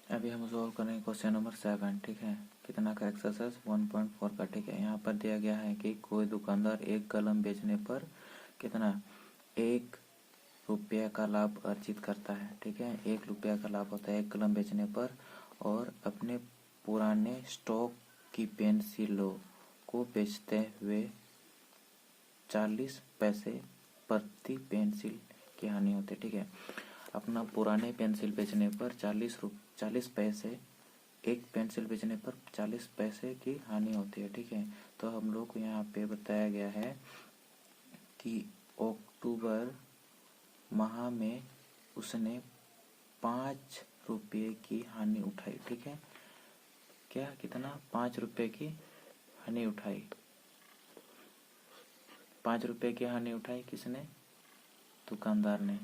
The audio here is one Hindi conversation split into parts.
अभी हम सॉल्व करेंगे क्वेश्चन नंबर 7। ठीक है, कितना का एक्सरसाइज 1.4 का। ठीक है, यहाँ पर दिया गया है कि कोई दुकानदार एक कलम बेचने पर कितना 1 रुपया का लाभ अर्जित करता है। ठीक है, 1 रुपया का लाभ होता है एक कलम बेचने पर, और अपने पुराने स्टॉक की पेंसिलों को बेचते हुए 40 पैसे प्रति पेंसिल की हानि होती है। ठीक है, अपना पुराने पेंसिल बेचने पर 40 पैसे, एक पेंसिल बेचने पर 40 पैसे की हानि होती है। ठीक है, तो हम लोग को यहाँ पे बताया गया है कि अक्टूबर माह में उसने 5 रुपये की हानि उठाई। ठीक है, क्या कितना 5 रुपये की हानि उठाई। 5 रुपये की हानि उठाई किसने? दुकानदार ने।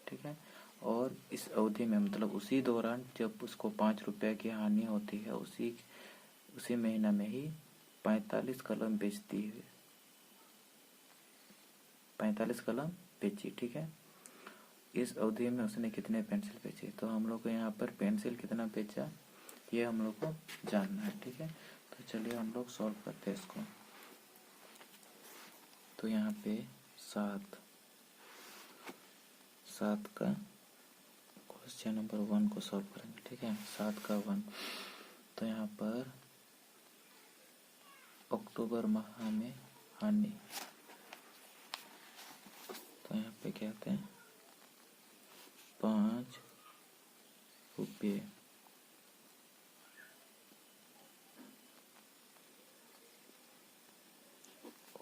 ठीक है, और इस अवधि में मतलब उसी दौरान जब उसको 5 रुपये की हानि होती है, उसी महीना में ही 45 कलम बेचती है, 45 कलम बेची। ठीक है, इस अवधि में उसने कितने पेंसिल बेचे, तो हम लोग को यहाँ पर पेंसिल कितना बेचा ये हम लोग को जानना है। ठीक है, तो चलिए हम लोग सॉल्व करते हैं इसको। तो यहाँ पे 7 का क्वेश्चन नंबर 1 को सॉल्व करेंगे। ठीक है, 7 का 1। तो यहाँ पर अक्टूबर माह में हानि, तो यहाँ पे क्या कहते हैं 5 रुपये।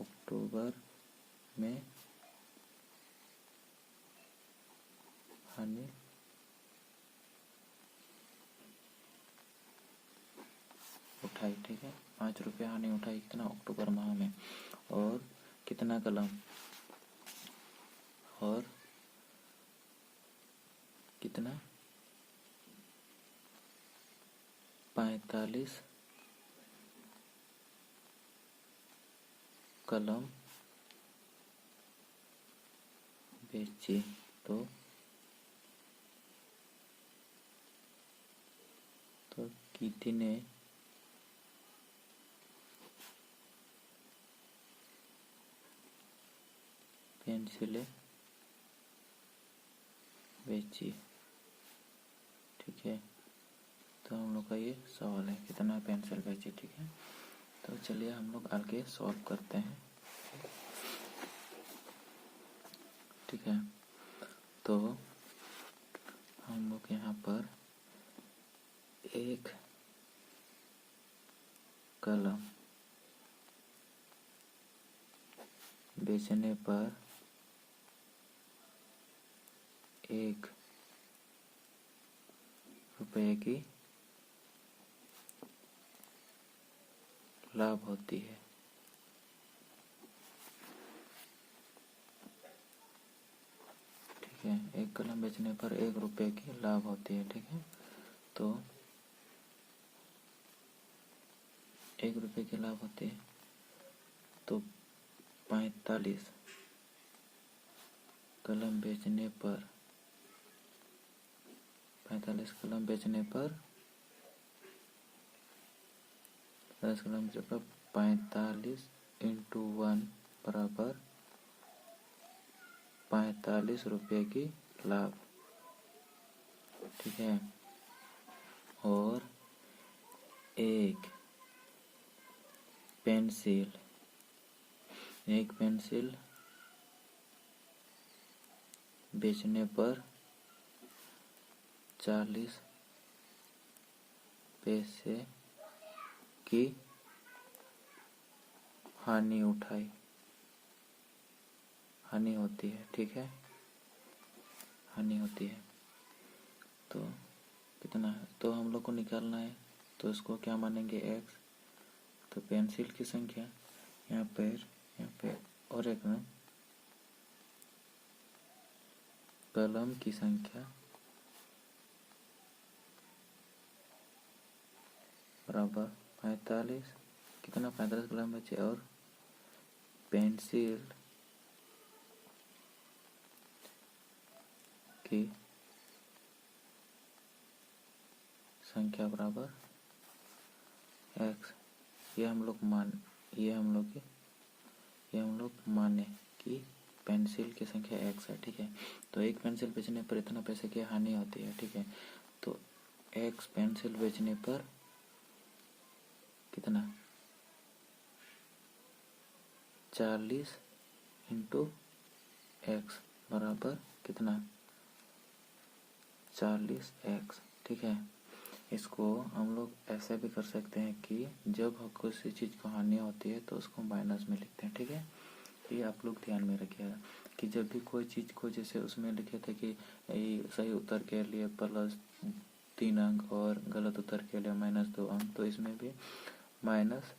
अक्टूबर में हानि उठाई। ठीक है, 5 रुपये हानि उठाई कितना अक्टूबर माह में, और कितना कलम, और कितना 45 कलम बेची। तो कितने पेंसिलें बेची। ठीक है, तो हम लोग का ये सवाल है कितना पेंसिल बेची। ठीक है, तो चलिए हम लोग आगे सॉल्व करते हैं। ठीक है, तो हम लोग यहाँ पर एक कलम बेचने पर 1 रुपये की लाभ होती है। ठीक है, एक कलम बेचने पर 1 रुपये की लाभ होती है। ठीक है, तो 1 रुपये की लाभ होती है, तो 45 कलम बेचने पर 45 कलम बेचने पर 10 कलम बेचने पर 45 इंटू 1 बराबर 45 रुपये की लाभ। ठीक है, और एक पेंसिल बेचने पर 40 पैसे की हानि होती है। ठीक है, हानि होती है, तो कितना है, तो हम लोग को निकालना है। तो इसको क्या मानेंगे x, तो पेंसिल की संख्या यहाँ पे और एक ना कलम की संख्या बराबर 45, कितना 45 कलम बचे, और पेंसिल की संख्या बराबर x। ये हम लोग माने कि पेंसिल की संख्या x है, ठीक है। तो एक पेंसिल बेचने पर इतना पैसे की हानि होती है, ठीक है। तो x पेंसिल बेचने पर कितना 40 इंटू x बराबर कितना 40x, ठीक है। इसको हम लोग ऐसे भी कर सकते हैं कि जब किसी चीज़ को हानि होती है तो उसको माइनस में लिखते हैं, ठीक है। ये आप लोग ध्यान में रखिएगा कि जब भी कोई चीज़ को, जैसे उसमें लिखे थे कि सही उत्तर के लिए +3 अंक और गलत उत्तर के लिए -2 अंक, तो इसमें भी माइनस,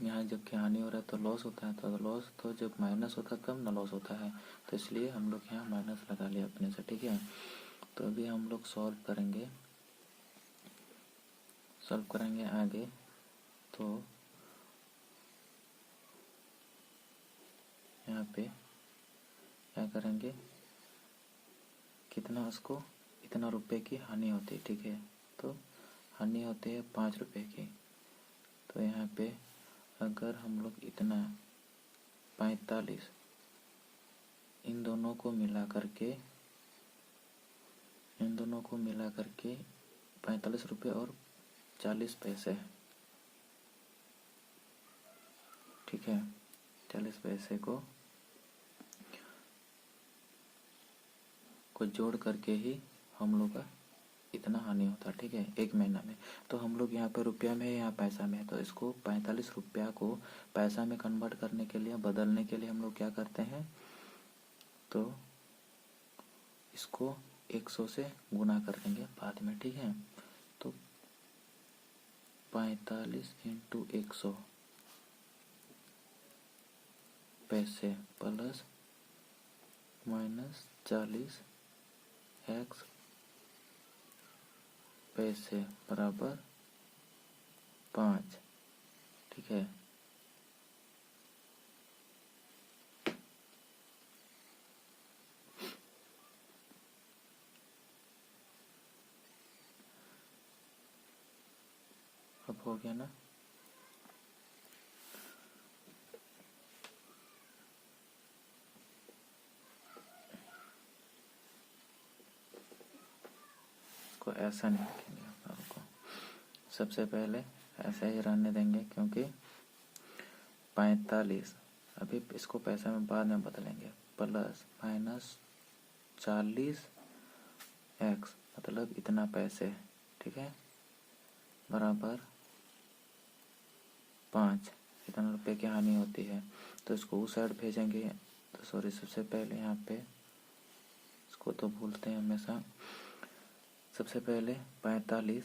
यहाँ जब कि हानि हो रहा है तो लॉस होता है, तो लॉस, तो जब माइनस होता है तब ना लॉस होता है, तो इसलिए हम लोग यहाँ माइनस लगा लिया अपने से, ठीक है। तो अभी हम लोग सॉल्व करेंगे आगे। तो यहाँ पे क्या करेंगे, कितना उसको इतना रुपए की हानि होती है, ठीक है। तो हानि होती है 5 रुपए की। तो यहाँ पे अगर हम लोग इतना 45 इन दोनों को मिला करके 45 रुपये और 40 पैसे, ठीक है। 40 पैसे को जोड़ करके ही हम लोग का इतना हानि होता है, ठीक है, एक महीना में। तो हम लोग यहाँ पे रुपया में है, यहाँ पैसा में है, तो इसको 45 रुपया को पैसा में कन्वर्ट करने के लिए, बदलने के लिए हम लोग क्या करते हैं, तो इसको 100 से गुना कर देंगे बाद में, ठीक है। तो 45 इंटू 100 पैसे प्लस -40 x पैसे बराबर 5, ठीक है। अब हो गया ना। को ऐसा नहीं लिखेंगे आपको, सबसे पहले ऐसा ही रहने देंगे, क्योंकि 45 अभी इसको पैसा में बाद में बदलेंगे, प्लस -40 x मतलब इतना पैसे, ठीक है, बराबर 5। इतना रुपए की हानि होती है, तो इसको उस साइड भेजेंगे। तो सॉरी, सबसे पहले यहाँ पे इसको तो भूलते हैं हमेशा। सबसे पहले 45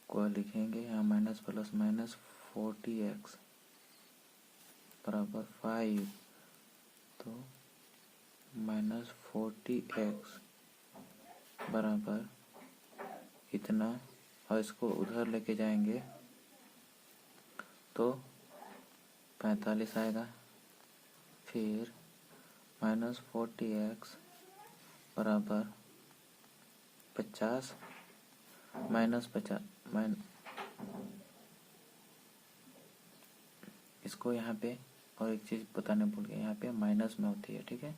को लिखेंगे यहाँ माइनस प्लस -40x बराबर 5। तो -40x बराबर इतना, और इसको उधर लेके जाएंगे तो 45 आएगा। फिर -40x बराबर 50 -50 इसको यहाँ पे और एक चीज़ बताने भूल गए, यहाँ पे माइनस में होती है, ठीक है।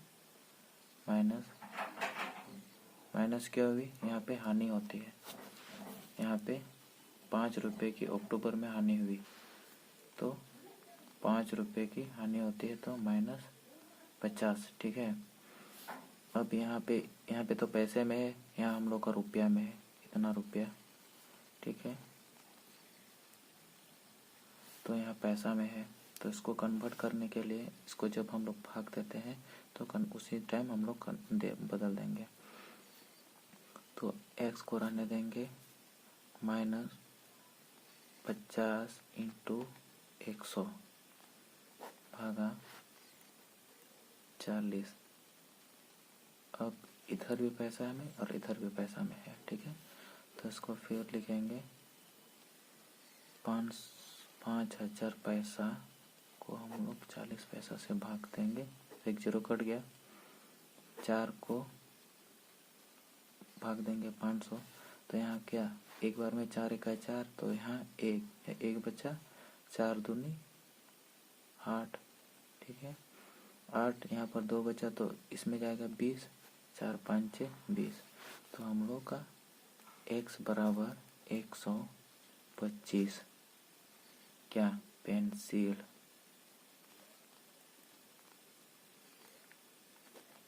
माइनस क्या हुई, यहाँ पे हानि होती है। यहाँ पे 5 रुपये की अक्टूबर में हानि हुई, तो 5 रुपये की हानि होती है, तो -50, ठीक है। अब यहाँ पे तो पैसे में है, यहाँ हम लोग का रुपया में है, इतना रुपया, ठीक है। तो यहाँ पैसा में है, तो इसको कन्वर्ट करने के लिए इसको जब हम लोग भाग देते हैं तो उसी टाइम हम लोग बदल देंगे। तो x को रहने देंगे -50 इंटू 100 भागा 40। अब इधर भी पैसा में और इधर भी पैसा में है, ठीक है। तो इसको फिर लिखेंगे 5000 पैसा को हम लोग 40 पैसा से भाग देंगे, एक 0 कट गया, 4 को भाग देंगे 500, तो यहाँ क्या, एक बार में 4 1 4, तो यहाँ एक बचा, 4 दूनी 8, ठीक है। 8 यहाँ पर 2 बचा, तो इसमें जाएगा 20, 4 5 6 20। तो हम लोग का x बराबर 125 क्या, पेंसिल।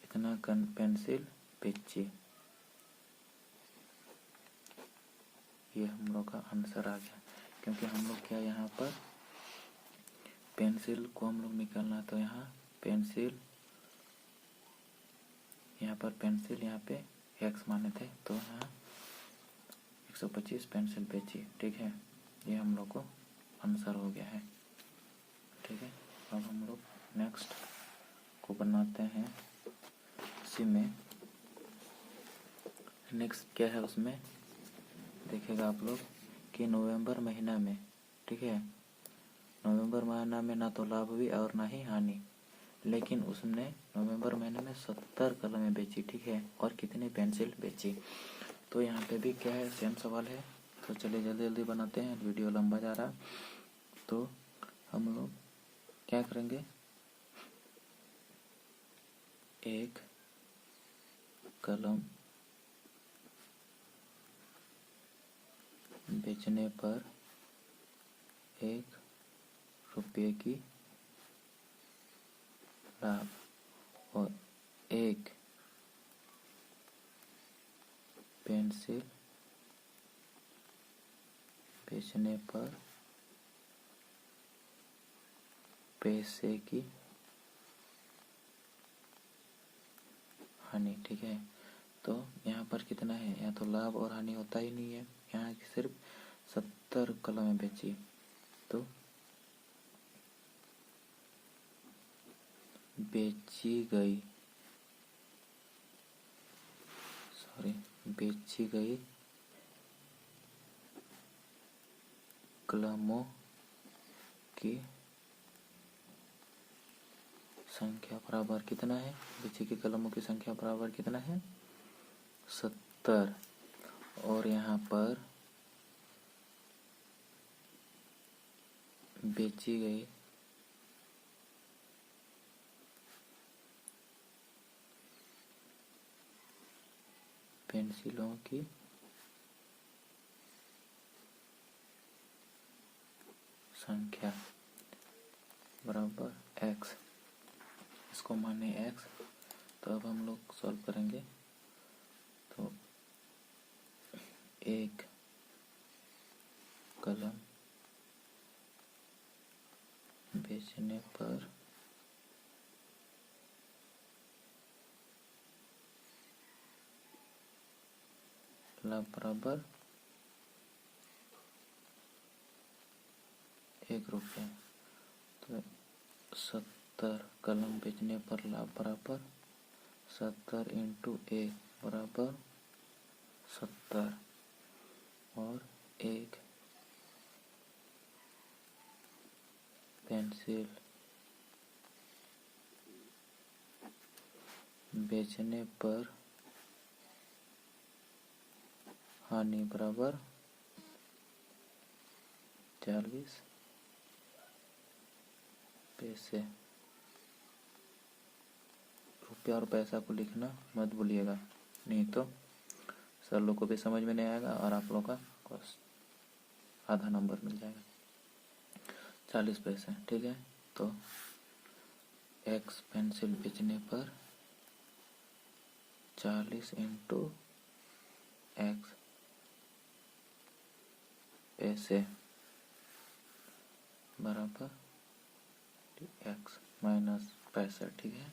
इतना पेंसिल बेची। ये हम लोग का आंसर आ गया, क्योंकि हम लोग क्या यहाँ पर पेंसिल को हम लोग निकालना, तो यहाँ पेंसिल, यहाँ पर पेंसिल, यहाँ पे x माने थे, तो यहाँ 125 पेंसिल बेची, ठीक है। ये हम लोग को आंसर हो गया है, ठीक है। अब हम लोग नेक्स्ट को बनाते हैं। इसी में नेक्स्ट क्या है, उसमें देखिएगा आप लोग कि नवंबर महीना में, ठीक है, नवंबर महीना में ना तो लाभ हुई और ना ही हानि, लेकिन उसने नवंबर महीने में 70 कलमें बेची, ठीक है, और कितनी पेंसिल बेची। तो यहाँ पे भी क्या है, सेम सवाल है। तो चलिए जल्दी जल्दी बनाते हैं, वीडियो लंबा जा रहा। तो हम लोग क्या करेंगे, एक कलम बेचने पर 1 रुपये की लाभ, और एक पेंसिल बेचने पर पैसे की हानि, ठीक है। तो यहाँ पर कितना है, यहाँ तो लाभ और हानि होता ही नहीं है, यहाँ सिर्फ 70 कलमें बेची। तो बेची गई कलमों की संख्या बराबर कितना है, बेची गई कलमों की संख्या बराबर कितना है, 70। और यहाँ पर बेची गई पेंसिलों की संख्या बराबर x, इसको माने x। तो अब हम लोग सॉल्व करेंगे। तो एक कलम बेचने पर लाभ बराबर 1 रुपया। तो 70 कलम बेचने पर लाभ बराबर 70 × 1 बराबर 70, और एक पेंसिल बेचने पर हानि बराबर 40 पैसे। रुपया और पैसा को लिखना मत भूलिएगा, नहीं तो सर लोग को भी समझ में नहीं आएगा और आप लोग का आधा नंबर मिल जाएगा। 40 पैसे, ठीक है। तो x पेंसिल बेचने पर 40 × x पैसे बराबर x माइनस पैसा, ठीक है,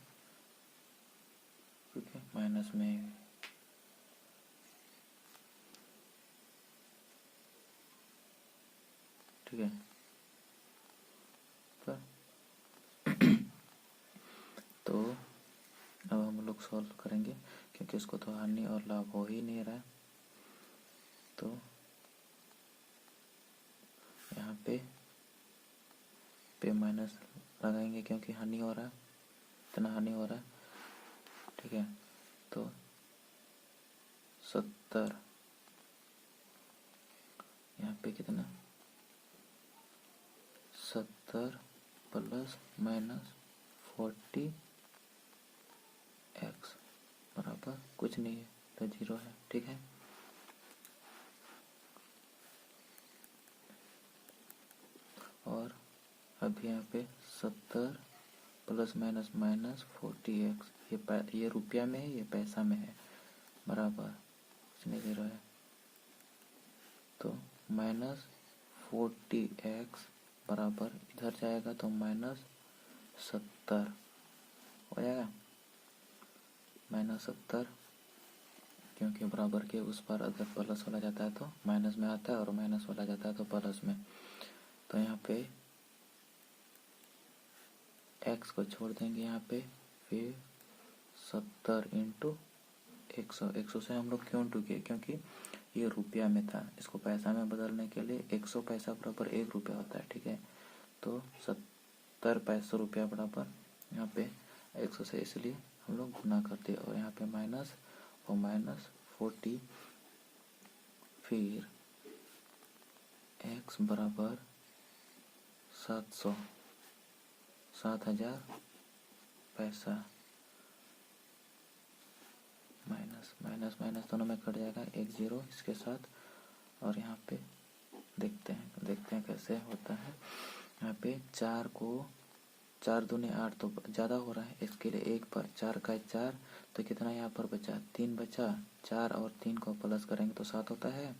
ठीक है, माइनस में ठीक है। तो अब हम लोग सॉल्व करेंगे, क्योंकि इसको तो हानि और लाभ हो ही नहीं रहा है। तो यहाँ पे माइनस लगाएंगे, क्योंकि हानि हो रहा है, इतना हानि हो रहा है, ठीक है। तो 70 यहाँ पे कितना 70 प्लस माइनस 40 एक्स बराबर कुछ नहीं है तो 0 है। ठीक है, और अब यहाँ पे 70 प्लस माइनस माइनस 40 एक्स, ये रुपया में है, ये पैसा में है, बराबर कुछ नहीं 0 है। तो माइनस 40 एक्स बराबर इधर जाएगा तो माइनस 70 हो जाएगा, माइनस 70, क्योंकि बराबर के उस पर अगर प्लस वाला जाता है तो माइनस में आता है और माइनस वाला जाता है तो प्लस में। तो यहाँ पे x को छोड़ देंगे यहाँ पे, फिर 70 इंटू 100। 100 से हम लोग क्यों टूके, क्योंकि ये रुपया में था, इसको पैसा में बदलने के लिए 100 पैसा बराबर 1 रुपया होता है। ठीक है, तो 70 पैसा रुपया बराबर यहाँ पे 100 से, इसलिए हम लोग गुना करते हैं, और यहाँ पे माइनस और माइनस 40, फिर x बराबर 700, 7000 पैसा, माइनस माइनस माइनस दोनों में कट जाएगा, 1 0 इसके साथ, और यहाँ पे देखते हैं कैसे होता है। यहाँ पे 4 को 4 दूनी 8 तो ज़्यादा हो रहा है, इसके लिए 1 पर 4 का 4, तो कितना यहाँ पर बचा 3 बचा, 4 और 3 को प्लस करेंगे तो 7 होता है,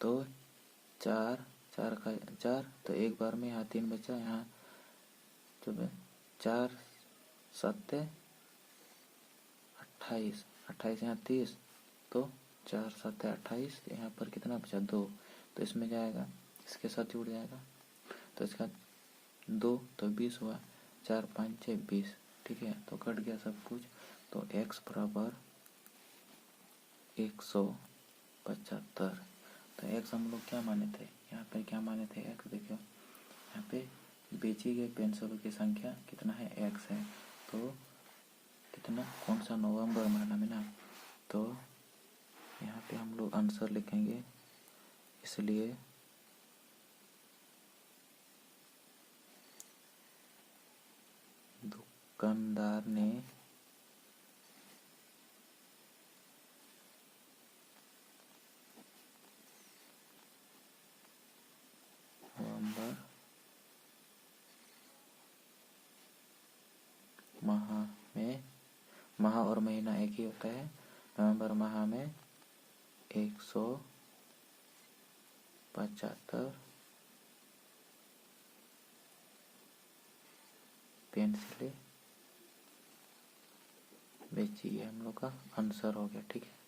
तो 4 4 का 4, तो एक बार में यहाँ 3 बचा, यहाँ तो 4 7 28, 28 यहाँ 30, तो 4 7 28, यहाँ पर कितना बचा 2, तो इसमें जाएगा, इसके साथ जुड़ जाएगा, तो इसका 2 तो 20 हुआ, 4 5 6 20। ठीक है, तो कट गया सब कुछ, तो x बराबर 175। तो x हम लोग क्या माने थे, यहाँ पे क्या माने थे x, देखो यहाँ पे बेची गई पेंसिलों की संख्या कितना है, x है, तो कितना, कौन सा नवंबर महीना में ना, तो यहाँ पे हम लोग आंसर लिखेंगे, इसलिए दुकानदार ने नवंबर माह में, माह और महीना एक ही होता है, नवंबर माह में 175 पेंसिलें बेची है, हम लोग का आंसर हो गया। ठीक है।